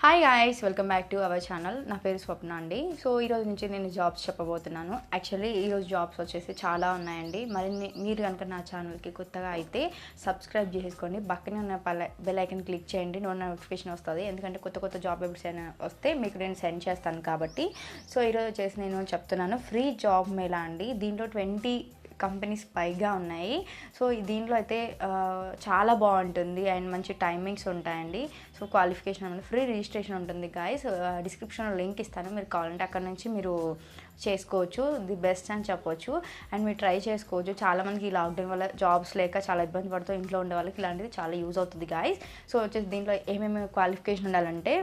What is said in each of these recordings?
Hi guys, welcome back to our channel. నా పేరు స్వప్న అండి. సో ఈరోజు నుంచి నేను జాబ్స్ చెప్పబోతున్నాను. యాక్చువల్లీ ఈరోజు జాబ్స్ వచ్చేసి చాలా ఉన్నాయండి. మరి మీరు కనుక నా ఛానల్కి కొత్తగా అయితే సబ్స్క్రైబ్ చేసుకోండి, పక్కనే ఉన్న బెల్ ఐకన్ క్లిక్ చేయండి, నోటిఫికేషన్ వస్తుంది. ఎందుకంటే కొత్త జాబ్ అప్డేట్స్ అయినా వస్తే మీకు నేను సెండ్ చేస్తాను కాబట్టి. సో ఈరోజు వచ్చేసి నేను చెప్తున్నాను ఫ్రీ జాబ్ మేళా అండి. దీంట్లో 20 కంపెనీస్ పైగా ఉన్నాయి. సో దీంట్లో అయితే చాలా బాగుంటుంది అండ్ మంచి టైమింగ్స్ ఉంటాయండి. సో క్వాలిఫికేషన్ అనేది ఫ్రీ రిజిస్ట్రేషన్ ఉంటుంది గాయస్. డిస్క్రిప్షన్లో లింక్ ఇస్తాను, మీరు కావాలంటే అక్కడ నుంచి మీరు చేసుకోవచ్చు. ది బెస్ట్ అని చెప్పొచ్చు అండ్ మీరు ట్రై చేసుకోవచ్చు. చాలామందికి ఈ లాక్డౌన్ వల్ల జాబ్స్ లేక చాలా ఇబ్బంది పడుతూ ఇంట్లో ఉండే వాళ్ళకి ఇలాంటిది చాలా యూజ్ అవుతుంది గాయస్. సో వచ్చేసి దీంట్లో ఏమేమి క్వాలిఫికేషన్ ఉండాలంటే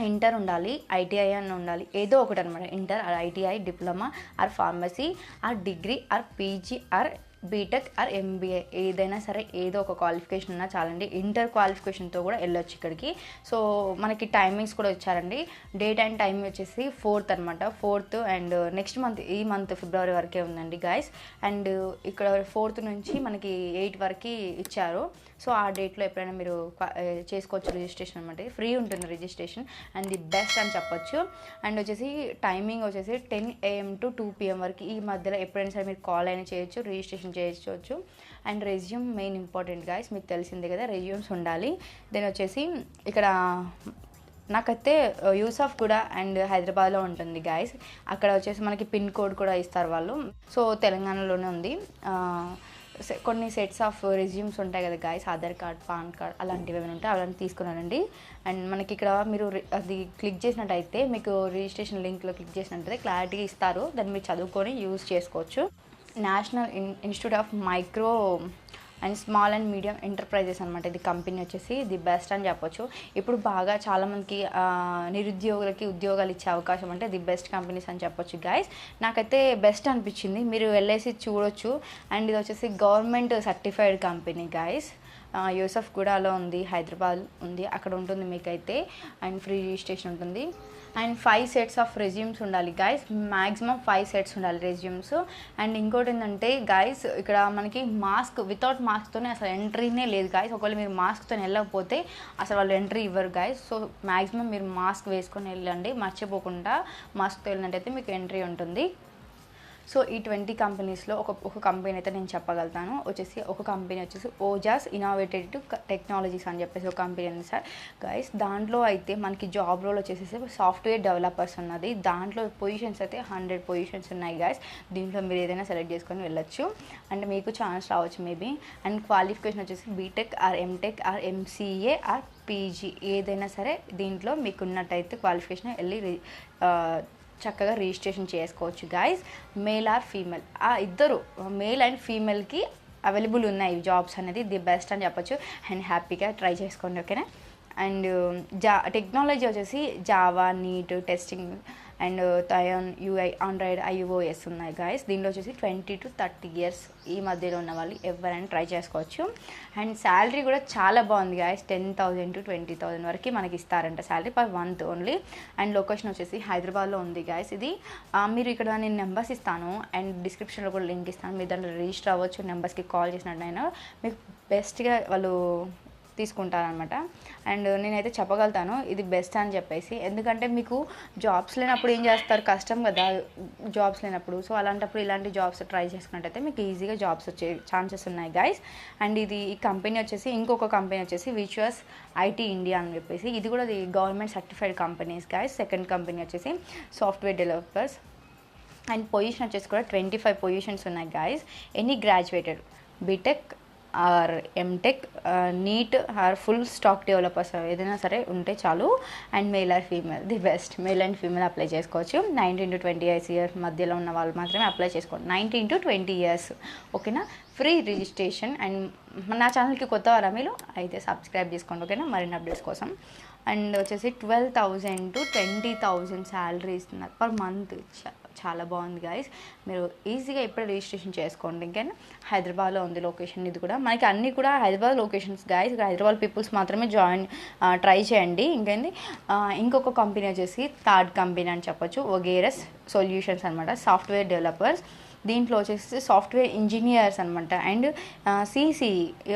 ఇంటర్ ఉండాలి, ఐటీఐ అని ఉండాలి, ఏదో ఒకటి అనమాట. Inter or ITI, diploma or pharmacy or degree or PG or BTech or MBA, ఏదైనా సరే ఏదో ఒక క్వాలిఫికేషన్ ఉన్నా చాలండి. ఇంటర్ క్వాలిఫికేషన్తో కూడా వెళ్ళొచ్చు ఇక్కడికి. సో మనకి టైమింగ్స్ కూడా వచ్చారండి. డేట్ అండ్ టైం వచ్చేసి 4th అనమాట. 4th అండ్ నెక్స్ట్ మంత్, ఈ మంత్ ఫిబ్రవరి వరకే ఉందండి గాయస్. అండ్ ఇక్కడ 4th నుంచి మనకి 8 వరకు ఇచ్చారు. సో ఆ డేట్లో ఎప్పుడైనా మీరు చేసుకోవచ్చు రిజిస్ట్రేషన్ అనమాట. ఫ్రీ ఉంటుంది రిజిస్ట్రేషన్ అండ్ ది బెస్ట్ అని చెప్పొచ్చు. అండ్ వచ్చేసి టైమింగ్ వచ్చేసి 10 AM to 2 PM వరకు. ఈ మధ్యలో ఎప్పుడైనా సరే మీరు కాల్ అయినా చేయొచ్చు, రిజిస్ట్రేషన్ చేసుకోవచ్చు. And resume main important guys, మీకు తెలిసిందే కదా, రెజ్యూమ్స్ ఉండాలి. దెన్ వచ్చేసి ఇక్కడ నాకైతే యూసఫ్గుడా అండ్ హైదరాబాద్లో ఉంటుంది గాయస్. అక్కడ వచ్చేసి మనకి పిన్ కోడ్ కూడా ఇస్తారు వాళ్ళు. సో తెలంగాణలోనే ఉంది. కొన్ని సెట్స్ ఆఫ్ రెజ్యూమ్స్ ఉంటాయి కదా guys, Aadhaar card, pan card అలాంటివి ఏమైనా ఉంటాయి, అలాంటి తీసుకున్నానండి. అండ్ మనకి ఇక్కడ మీరు అది క్లిక్ చేసినట్టయితే, మీకు రిజిస్ట్రేషన్ లింక్లో క్లిక్ చేసినట్టయితే క్లారిటీగా ఇస్తారు. దాన్ని మీరు చదువుకొని యూజ్ చేసుకోవచ్చు. National institute of micro and small and medium enterprises అనమాట. ఇది కంపెనీ వచ్చేసి ది బెస్ట్ అని చెప్పొచ్చు. ఇప్పుడు బాగా చాలామందికి నిరుద్యోగులకి ఉద్యోగాలు ఇచ్చే అవకాశం అంటే ది బెస్ట్ కంపెనీస్ అని చెప్పొచ్చు గాయస్. నాకైతే బెస్ట్ అనిపించింది, మీరు వెళ్ళేసి చూడొచ్చు. అండ్ ఇది వచ్చేసి గవర్నమెంట్ సర్టిఫైడ్ కంపెనీ గాయస్. యూసఫ్గూడాలో ఉంది, హైదరాబాద్ ఉంది, అక్కడ ఉంటుంది మీకైతే. అండ్ ఫ్రీ రిజిస్ట్రేషన్ ఉంటుంది. అండ్ 5 sets ఆఫ్ రెజ్యూమ్స్ ఉండాలి గాయస్. మ్యాక్సిమం 5 sets ఉండాలి రెజ్యూమ్స్. అండ్ ఇంకోటి ఏంటంటే గాయస్, ఇక్కడ మనకి మాస్క్, వితౌట్ మాస్క్తోనే అసలు ఎంట్రీనే లేదు గాయస్. ఒకవేళ మీరు మాస్క్తో వెళ్ళకపోతే అసలు వాళ్ళు ఎంట్రీ ఇవ్వరు గాయస్. సో మ్యాక్సిమం మీరు మాస్క్ వేసుకొని వెళ్ళండి, మర్చిపోకుండా మాస్క్తో వెళ్ళినట్టయితే మీకు ఎంట్రీ ఉంటుంది. సో ఈ 20 కంపెనీస్లో ఒక కంపెనీ అయితే నేను చెప్పగలుగుతాను. ఒక కంపెనీ వచ్చేసి ఓజాస్ ఇన్నోవేటివ్ టెక్నాలజీస్ అని చెప్పేసి ఒక కంపెనీ ఉంది సార్ గైస్. దాంట్లో అయితే మనకి జాబ్ రోల్ వచ్చేసి సాఫ్ట్వేర్ డెవలపర్స్ ఉన్నది. దాంట్లో పొజిషన్స్ అయితే 100 పొజిషన్స్ ఉన్నాయి గైస్. దీంట్లో మీరు ఏదైనా సెలెక్ట్ చేసుకొని వెళ్ళొచ్చు అండ్ మీకు ఛాన్స్ రావచ్చు మేబీ. అండ్ క్వాలిఫికేషన్ వచ్చేసి BTech or MTech or MCA or PG, ఏదైనా సరే దీంట్లో మీకు ఉన్నట్టయితే క్వాలిఫికేషన్ వెళ్ళి చక్కగా రిజిస్ట్రేషన్ చేసుకోవచ్చు గాయస్. మేల్ ఆర్ ఫీమేల్, ఆ ఇద్దరు మేల్ అండ్ ఫీమేల్కి అవైలబుల్ ఉన్నాయి జాబ్స్ అనేది. ది బెస్ట్ అని చెప్పొచ్చు. అండ్ హ్యాపీగా ట్రై చేసుకోండి, ఓకేనా. అండ్ టెక్నాలజీ వచ్చేసి Java, NET, testing and Python, UI, Android, iOS ఉన్నాయి గాయస్. దీనిలో వచ్చేసి 20 to 30 years ఈ మధ్యలో ఉన్న వాళ్ళు ఎవరైనా ట్రై చేసుకోవచ్చు. అండ్ శాలరీ కూడా చాలా బాగుంది గాయస్. 10,000 to 20,000 వరకు మనకి ఇస్తారంట salary per month only. And location వచ్చేసి హైదరాబాద్లో ఉంది గాయస్. ఇది మీరు ఇక్కడ నేను నెంబర్స్ ఇస్తాను అండ్ డిస్క్రిప్షన్లో కూడా లింక్ ఇస్తాను. మీరు దాంట్లో రిజిస్టర్ అవ్వచ్చు. నెంబర్స్కి కాల్ చేసినట్టయినా మీకు బెస్ట్గా వాళ్ళు తీసుకుంటారనమాట. అండ్ నేనైతే చెప్పగలుగుతాను ఇది బెస్ట్ అని చెప్పేసి. ఎందుకంటే మీకు జాబ్స్ లేనప్పుడు ఏం చేస్తారు, కష్టం కదా జాబ్స్ లేనప్పుడు. సో అలాంటప్పుడు ఇలాంటి జాబ్స్ ట్రై చేసుకున్నట్టయితే మీకు ఈజీగా జాబ్స్ వచ్చే ఛాన్సెస్ ఉన్నాయి గాయస్. అండ్ ఈ కంపెనీ వచ్చేసి ఇంకొక కంపెనీ వచ్చేసి విచువస్ ఐటీ ఇండియా అని చెప్పేసి, ఇది కూడా government certified companies guys. Second company వచ్చేసి సాఫ్ట్వేర్ డెవలపర్స్. అండ్ పొజిషన్ వచ్చేసి కూడా 25 పొజిషన్స్ ఉన్నాయి guys. Any graduated BTech or MTech, net or full stack developers ఏదైనా సరే ఉంటే చాలు. And male or female, the best. Male and female apply చేసుకోవచ్చు. 19 to 20 years మధ్యలో ఉన్న వాళ్ళు మాత్రమే అప్లై చేసుకోండి. 19 to 20 years, ఓకేనా. Free registration. అండ్ నా ఛానల్కి కొత్త వారా మీరు అయితే సబ్స్క్రైబ్ చేసుకోండి, ఓకేనా, మరిన్ని అప్డేట్స్ కోసం. అండ్ వచ్చేసి 12,000 to 20,000 శాలరీ ఇస్తున్నారు పర్ మంత్. చాలా బాగుంది గాయస్. మీరు ఈజీగా ఇప్పుడే రిజిస్ట్రేషన్ చేసుకోండి. ఇంకైనా హైదరాబాద్లో ఉంది లొకేషన్. ఇది కూడా మనకి అన్నీ కూడా Hyderabad locations guys. Hyderabad peoples మాత్రమే ట్రై చేయండి. ఇంకేంది ఇంకొక కంపెనీ వచ్చేసి థర్డ్ కంపెనీ అని చెప్పొచ్చు, ఒగేరస్ సొల్యూషన్స్ అనమాట. సాఫ్ట్వేర్ డెవలపర్స్ దీంట్లో వచ్చేసి సాఫ్ట్వేర్ ఇంజనీర్స్ అనమాట. అండ్ సిసి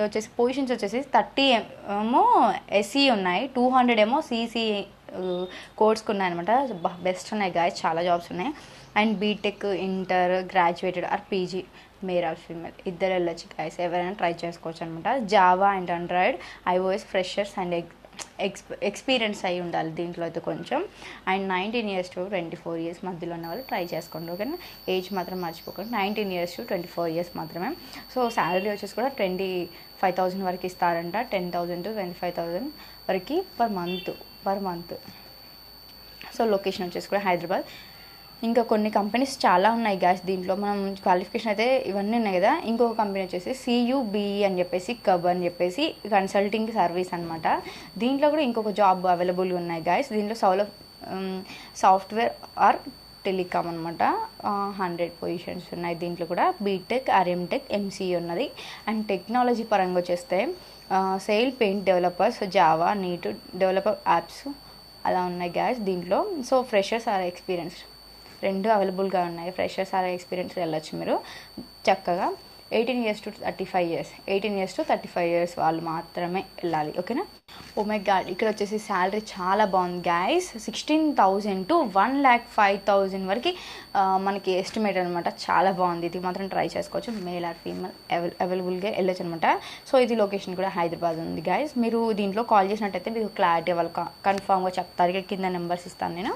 వచ్చేసి పొజిషన్స్ వచ్చేసి 30 ఏమో ఎస్సీ ఉన్నాయి, 200 ఏమో సిసి కోర్స్కి ఉన్నాయన్నమాట. బెస్ట్ ఉన్నాయి గాయస్, చాలా జాబ్స్ ఉన్నాయి. And BTech, inter, graduated or PG, male or female ఇద్దరు వెళ్ళొచ్చు గాయస్, ఎవరైనా ట్రై చేసుకోవచ్చు అనమాట. Java and Android, iOS, freshers and experience అయి ఉండాలి దీంట్లో అయితే కొంచెం. అండ్ 19 years to 24 years మధ్యలో ఉన్న వాళ్ళు ట్రై చేసుకోండి, ఓకేనా. ఏజ్ మాత్రం మర్చిపోకండి, 19 years to 24 years మాత్రమే. సో శాలరీ వచ్చేసి కూడా 25,000 వరకు ఇస్తారంట, 10,000 to 25,000 వరకు పర్ మంత్. సో లొకేషన్ వచ్చేసి కూడా హైదరాబాద్. ఇంకా కొన్ని కంపెనీస్ చాలా ఉన్నాయి గ్యాస్ దీంట్లో. మనం క్వాలిఫికేషన్ అయితే ఇవన్నీ ఉన్నాయి కదా. ఇంకొక కంపెనీ వచ్చేసి CUBE అని చెప్పేసి కబ్ అని చెప్పేసి కన్సల్టింగ్ సర్వీస్ అనమాట. దీంట్లో కూడా ఇంకొక జాబ్ అవైలబుల్గా ఉన్నాయి గ్యాస్. దీంట్లో సాఫ్ట్వేర్ ఆర్ టెలికామ్ అనమాట. 100 పొజిషన్స్ ఉన్నాయి దీంట్లో కూడా. బీటెక్ ఆర్ ఎంటెక్, MCE ఉన్నది. అండ్ టెక్నాలజీ పరంగా వచ్చేస్తే sale, paint developers, Java, net developer apps అలా ఉన్నాయి గ్యాస్ దీంట్లో. సో ఫ్రెషర్స్ ఆర్ ఎక్స్పీరియన్స్ రెండు అవైలబుల్గా ఉన్నాయి. ఫ్రెషర్స్ ఆర్ ఎక్స్పీరియన్స్ వెళ్ళొచ్చు మీరు చక్కగా. 18 years to 35 years, 18 years to 35 years వాళ్ళు మాత్రమే వెళ్ళాలి, ఓకేనా. ఓ మై గాడ్, ఇక్కడ వచ్చేసి శాలరీ చాలా బాగుంది గైస్. 16,000 to 1,05,000 వరకు మనకి ఎస్టిమేట్ అనమాట. చాలా బాగుంది, ఇది మాత్రం ట్రై చేసుకోవచ్చు. మేల్ ఆర్ ఫీమేల్ అవైలబుల్గా వెళ్ళొచ్చు అనమాట. సో ఇది లొకేషన్ కూడా హైదరాబాద్ ఉంది గైస్. మీరు దీంట్లో కాల్ చేసినట్టయితే మీకు క్లారిటీ వాళ్ళు కన్ఫామ్గా చెప్తారు. ఇక్కడ కింద నెంబర్స్ ఇస్తాను నేను.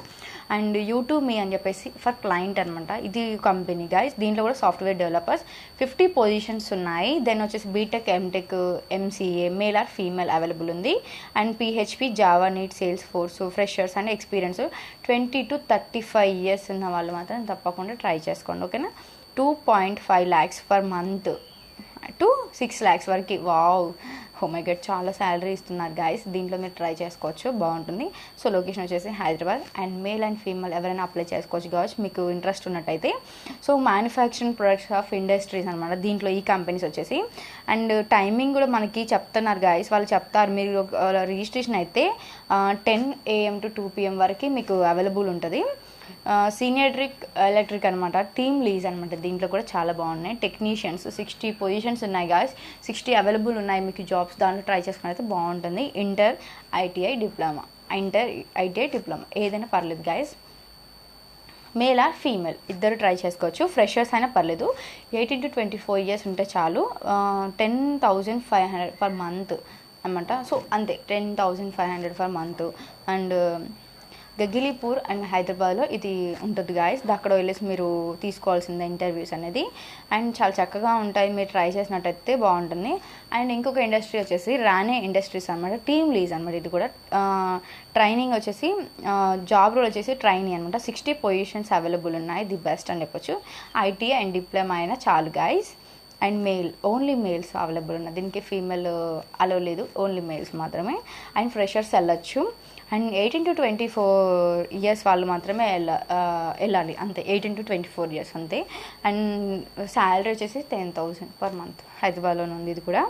అండ్ యూట్యూబ్ అని చెప్పేసి ఫర్ క్లయింట్ అనమాట. ఇది కంపెనీ గైస్. దీంట్లో కూడా సాఫ్ట్వేర్ డెవలపర్స్ 50 పొజిషన్స్ ఉన్నాయి. దెన్ వచ్చేసి BTech, MTech, MCA male or female available ఉంది. And PHP, Java, NET, Salesforce, freshers and experience 20 to 35 years ఉన్న వాళ్ళు మాత్రం తప్పకుండా ట్రై చేసుకోండి, ఓకేనా. 2.5 lakhs per month to 6 lakhs వరకు. వావ్, ఓ మై గాడ్, చాలా శాలరీ ఇస్తున్నారు గైస్. దీంట్లో మీరు ట్రై చేసుకోవచ్చు, బాగుంటుంది. సో లొకేషన్ వచ్చేసి Hyderabad. And male and female ఎవరైనా అప్లై చేసుకోవచ్చు కావచ్చు మీకు ఇంట్రెస్ట్ ఉన్నట్టయితే. So manufacturing products of industries అనమాట దీంట్లో ఈ కంపెనీస్ వచ్చేసి. అండ్ టైమింగ్ కూడా మనకి చెప్తున్నారు గైస్, వాళ్ళు చెప్తారు. మీరు రిజిస్ట్రేషన్ అయితే 10 AM to 2 PM వరకు మీకు అవైలబుల్ ఉంటుంది. సీనియర్ ఎలక్ట్రిక్ అనమాట, టీమ్ లీజ్ అనమాట. దీంట్లో కూడా చాలా బాగున్నాయి. టెక్నీషియన్స్ 60 పొజిషన్స్ ఉన్నాయి గాయస్, 60 అవైలబుల్ ఉన్నాయి మీకు జాబ్స్. దాంట్లో ట్రై చేసుకుని అయితే బాగుంటుంది. ఇంటర్, ITI డిప్లొమా ఏదైనా పర్లేదు గాయస్. మేల్ ఆర్ ఫీమేల్ ఇద్దరు ట్రై చేసుకోవచ్చు. ఫ్రెషర్స్ అయినా పర్లేదు. 18 to 24 years ఉంటే చాలు. 10,500 పర్ మంత్ అనమాట. సో అంతే, 10,500 పర్ మంత్. అండ్ గగిలీపూర్ అండ్ హైదరాబాద్లో ఇది ఉంటుంది గాయస్. అక్కడ వెళ్ళేసి మీరు తీసుకోవాల్సిందే ఇంటర్వ్యూస్ అనేది. అండ్ చాలా చక్కగా ఉంటాయి, మీరు ట్రై చేసినట్టయితే బాగుంటుంది. అండ్ ఇంకొక ఇండస్ట్రీ వచ్చేసి రానే ఇండస్ట్రీస్ అనమాట. టీమ్ లీజ్ అనమాట. ఇది కూడా ట్రైనింగ్ వచ్చేసి జాబ్ రోల్ వచ్చేసి ట్రైనింగ్ అనమాట. 60 పొజిషన్స్ అవైలబుల్ ఉన్నాయి. ది బెస్ట్ అని చెప్పొచ్చు. ITI అండ్ డిప్లొమా అయినా చాలు guys. And male, only males available ఉన్నాయి. దీనికి ఫీమేల్ అలో లేదు, ఓన్లీ మేల్స్ మాత్రమే. అండ్ ఫ్రెషర్స్ వెళ్ళొచ్చు. అండ్ 18 to 24 years వాళ్ళు మాత్రమే వెళ్ళాలి, అంతే. 18 to 24 years అంతే. అండ్ శాలరీ వచ్చేసి 10,000 పర్ మంత్. హైదరాబాద్లోనే ఉంది ఇది కూడా.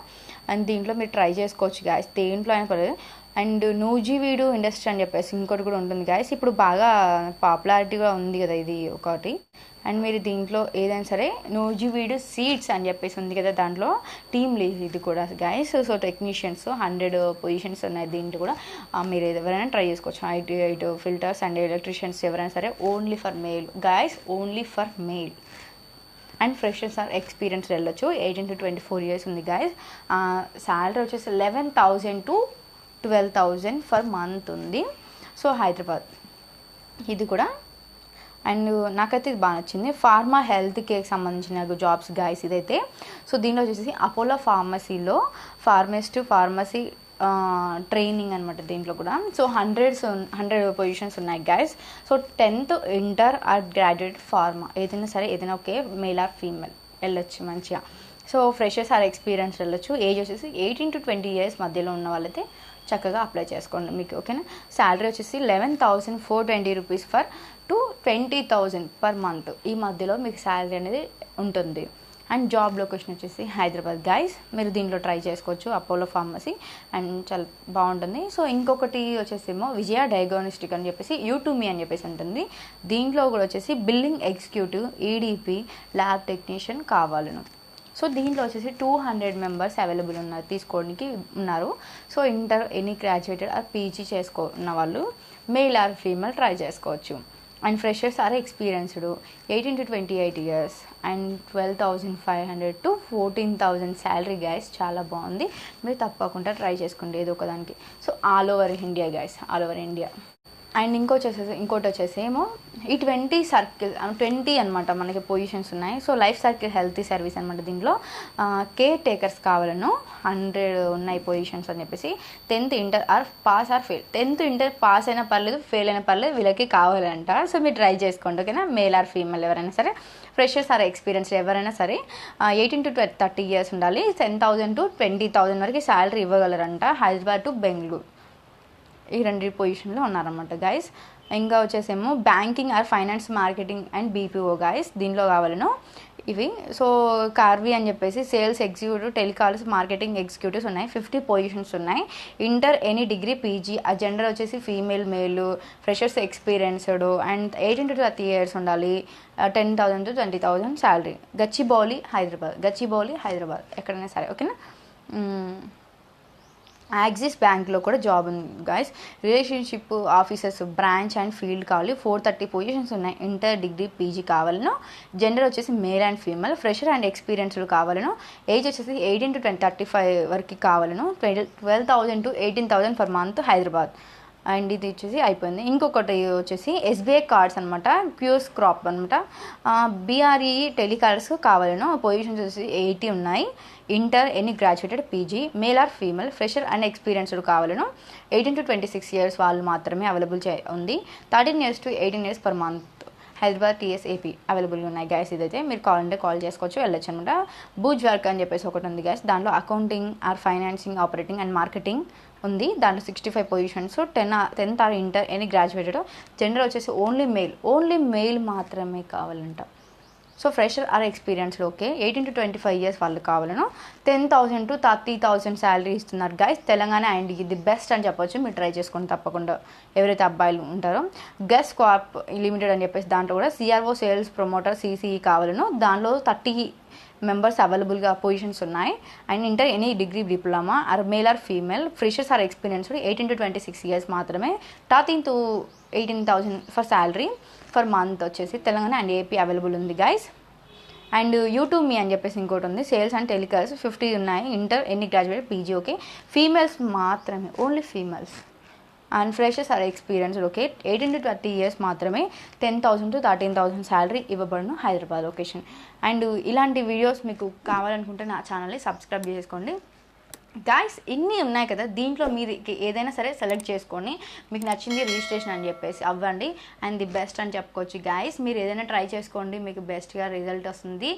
అండ్ దీంట్లో మీరు ట్రై చేసుకోవచ్చు గాయస్, దేంట్లో అయినా పర్లేదు. అండ్ నూజివీడు ఇండస్ట్రీ అని చెప్పేసి ఇంకోటి కూడా ఉంటుంది గాయస్. ఇప్పుడు బాగా పాపులారిటీగా ఉంది కదా ఇది ఒకటి. అండ్ మీరు దీంట్లో ఏదైనా సరే నూజివీడు సీడ్స్ అని చెప్పేసి ఉంది కదా, దాంట్లో టీమ్ లీడ్ ఇది కూడా గైస్. సో టెక్నీషియన్స్ 100 పొజిషన్స్ ఉన్నాయి దీంట్లో కూడా. మీరు ఎవరైనా ట్రై చేసుకోవచ్చు. ITI ఫిల్టర్స్ అండ్ ఎలక్ట్రీషియన్స్ ఎవరైనా సరే. Only for male guys, only for male. And freshers or experience వెళ్ళొచ్చు. 18 to 24 years ఉంది గైస్. శాలరీ వచ్చేసి 11,000 to 12,000 పర్ మంత్ ఉంది. సో హైదరాబాద్ ఇది కూడా. అండ్ నాకైతే ఇది బాగా నచ్చింది. ఫార్మా హెల్త్ కేర్కి సంబంధించిన జాబ్స్ గైస్ ఇదైతే. సో దీనిలో వచ్చేసి అపోలో ఫార్మసీలో ఫార్మసీ ట్రైనింగ్ అనమాట దీంట్లో కూడా. సో 100 పొజిషన్స్ ఉన్నాయి guys. So 10th inter or graduate pharma ఏదైనా సరే, ఏదైనా ఓకే, మేల్ ఆర్ ఫీమేల్ వెళ్ళొచ్చు మంచిగా. సో ఫ్రెషర్స్ ఆర్ ఎక్స్పీరియన్స్ వెళ్ళొచ్చు. ఏజ్ వచ్చేసి 18 to 20 years మధ్యలో ఉన్న వాళ్ళైతే చక్కగా అప్లై చేసుకోండి మీకు, ఓకేనా. శాలరీ వచ్చేసి 11,420 rupees to 20,000 పర్ మంత్. ఈ మధ్యలో మీకు శాలరీ అనేది ఉంటుంది. అండ్ జాబ్ లొకేషన్ వచ్చేసి హైదరాబాద్ గైస్. మీరు దీంట్లో ట్రై చేసుకోవచ్చు, అపోలో ఫార్మసీ, అండ్ చాలా బాగుంటుంది. సో ఇంకొకటి వచ్చేసేమో విజయ డయాగ్నోస్టిక్ అని చెప్పేసి U2Me అని చెప్పేసి ఉంటుంది. దీంట్లో కూడా వచ్చేసి billing executive, EDP, lab technician కావాలను. సో దీంట్లో వచ్చేసి 200 మెంబర్స్ అవైలబుల్ ఉన్నారు, తీసుకోవడానికి ఉన్నారు. So inter any graduated or PG చేసుకున్న వాళ్ళు మేల్ ఆర్ ఫీమేల్ ట్రై చేసుకోవచ్చు. And freshers or experienced 18 to 28 years and 12,500 to 14,000 salary guys. చాలా బాగుంది, మీరు తప్పకుండా ట్రై చేసుకోండి ఏదో ఒకదానికి. So all over India guys, all over India. And ఇంకోటి వచ్చేసేమో ఈ 20 సర్కిల్ 20 అనమాట మనకి పొజిషన్స్ ఉన్నాయి. So life circle healthy service అనమాట. దీంట్లో కేర్ టేకర్స్ కావాలను 100 ఉన్నాయి పొజిషన్స్ అని చెప్పేసి. 10th inter or pass or fail. 10th inter pass అయినా పర్లేదు, ఫెయిల్ అయినా పర్లేదు, వీళ్ళకి కావాలంట. సో మీరు ట్రై చేసుకోండి, ఓకేనా. మేల్ ఆర్ ఫీమేల్ ఎవరైనా సరే, ఫ్రెషర్స్ ఆర్ ఎక్స్పీరియన్స్ ఎవరైనా సరే, 18 to 30 years ఉండాలి. 10,000 to 20,000 వరకు శాలరీ ఇవ్వగలరంట. హైదరాబాద్ టు బెంగళూరు ఈ 2 పొజిషన్లో ఉన్నారన్నమాట గైస్. ఇంకా వచ్చేసేమో banking or finance, marketing and BPO guys. దీనిలో కావాలను ఇవి. సో కార్వి అని చెప్పేసి sales executive, telecalls, marketing executives ఉన్నాయి. 50 పొజిషన్స్ ఉన్నాయి. Inter any degree, PG. ఆ జెండర్ వచ్చేసి female, male, freshers experienced and 18 to 30 years ఉండాలి. 10,000 to 20,000 శాలరీ. గచ్చిబౌలి హైదరాబాద్ ఎక్కడైనా సరే, ఓకేనా. యాక్సిస్ బ్యాంక్లో కూడా జాబ్ ఉంది guys. Relationship officers, branch and field కావాలి. 430 పొజిషన్స్ ఉన్నాయి. ఇంటర్ డిగ్రీ, PG కావాలను. జెండర్ వచ్చేసి male and female. Fresher and experienced కావాలను. ఏజ్ వచ్చేసి 18 to 35 వరకు కావాలను. 12,000 to 18,000 per month Hyderabad. And ఇది వచ్చేసి అయిపోయింది. ఇంకొకటి వచ్చేసి SBI కార్డ్స్ అనమాట, క్యూస్ క్రాప్ అనమాట. BRE టెలికాల్స్ కావాలను. పొజిషన్స్ వచ్చేసి 80 ఉన్నాయి. Inter any graduated, PG, male or female, fresher and experienced కావాలను. 18 to 26 years వాళ్ళు మాత్రమే అవైలబుల్ ఉంది. 13 years to 18 years per month Hyderabad, TSAP అవైలబుల్గా ఉన్నాయి గైస్. ఇదైతే మీరు కాల్ చేసుకోవచ్చు, వెళ్ళొచ్చు అనమాట. బూజ్ వర్క్ అని చెప్పేసి ఒకటి ఉంది గైస్. దాంట్లో accounting or financing, operating and marketing ఉంది. దాంట్లో 65 positions. 10th or inter any graduated. Gender వచ్చేసి ఓన్లీ మెయిల్ మాత్రమే కావాలంట. So fresher or experienced, okay. 18 to 25 years వాళ్ళు కావాలను. 10,000 to 30,000 శాలరీ ఇస్తున్నారు గైస్. తెలంగాణ అండ్ ఇది బెస్ట్ అని చెప్పొచ్చు, మీరు ట్రై చేసుకోండి తప్పకుండా ఎవరైతే అబ్బాయిలు ఉంటారో. గస్ కార్ప్ లిమిటెడ్ అని చెప్పేసి దాంట్లో కూడా CRO, సేల్స్ ప్రమోటర్, CCE కావాలను. దానిలో 30 మెంబర్స్ అవైలబుల్గా పొజిషన్స్ ఉన్నాయి. And inter any degree, diploma or male or female, freshers or experienced 18 to 26 years మాత్రమే. 13 to 18,000 for salary for month వచ్చేసి తెలంగాణ అండ్ AP అవైలబుల్ ఉంది గైస్. అండ్ U2Me అని చెప్పేసి ఇంకోటి ఉంది. సేల్స్ అండ్ టెలికాల్స్ 50 ఉన్నాయి. Inter any graduate, PG, okay. Females మాత్రమే, only females. And freshers or experienced, okay. 18 to 30 years మాత్రమే. 10,000 to 13,000 శాలరీ ఇవ్వబడును హైదరాబాద్ లొకేషన్. అండ్ ఇలాంటి వీడియోస్ మీకు కావాలనుకుంటే నా ఛానల్ని సబ్స్క్రైబ్ చేసుకోండి గాయస్. ఇన్ని ఉన్నాయి కదా, దీంట్లో మీరు ఏదైనా సరే సెలెక్ట్ చేసుకొని మీకు నచ్చింది రిజిస్ట్రేషన్ అని చెప్పేసి అవ్వండి. అండ్ ది బెస్ట్ అని చెప్పుకోవచ్చు గాయస్. మీరు ఏదైనా ట్రై చేసుకోండి, మీకు బెస్ట్గా రిజల్ట్ వస్తుంది.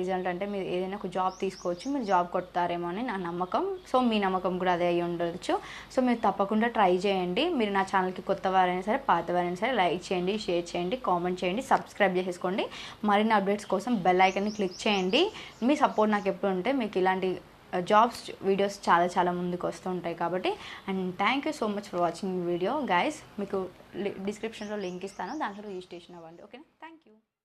రిజల్ట్ అంటే మీరు ఏదైనా ఒక జాబ్ తీసుకోవచ్చు, మీరు జాబ్ కొడతారేమో అని నా నమ్మకం. సో మీ నమ్మకం కూడా అదే అయ్యి ఉండొచ్చు. సో మీరు తప్పకుండా ట్రై చేయండి. మీరు నా ఛానల్కి కొత్త వారైనా సరే, పాత వారైనా సరే, లైక్ చేయండి, షేర్ చేయండి, కామెంట్ చేయండి, సబ్స్క్రైబ్ చేసుకోండి. మరిన్ని అప్డేట్స్ కోసం బెల్ ఐకాన్ని క్లిక్ చేయండి. మీ సపోర్ట్ నాకు ఎప్పుడు ఉంటే మీకు ఇలాంటి జాబ్స్ వీడియోస్ చాలా ముందుకు వస్తూ ఉంటాయి కాబట్టి. And thank you so much for watching video guys. మీకు డిస్క్రిప్షన్లో లింక్ ఇస్తాను, దాంట్లో రిజిస్ట్రేషన్ అవ్వండి, ఓకేనా. Thank you.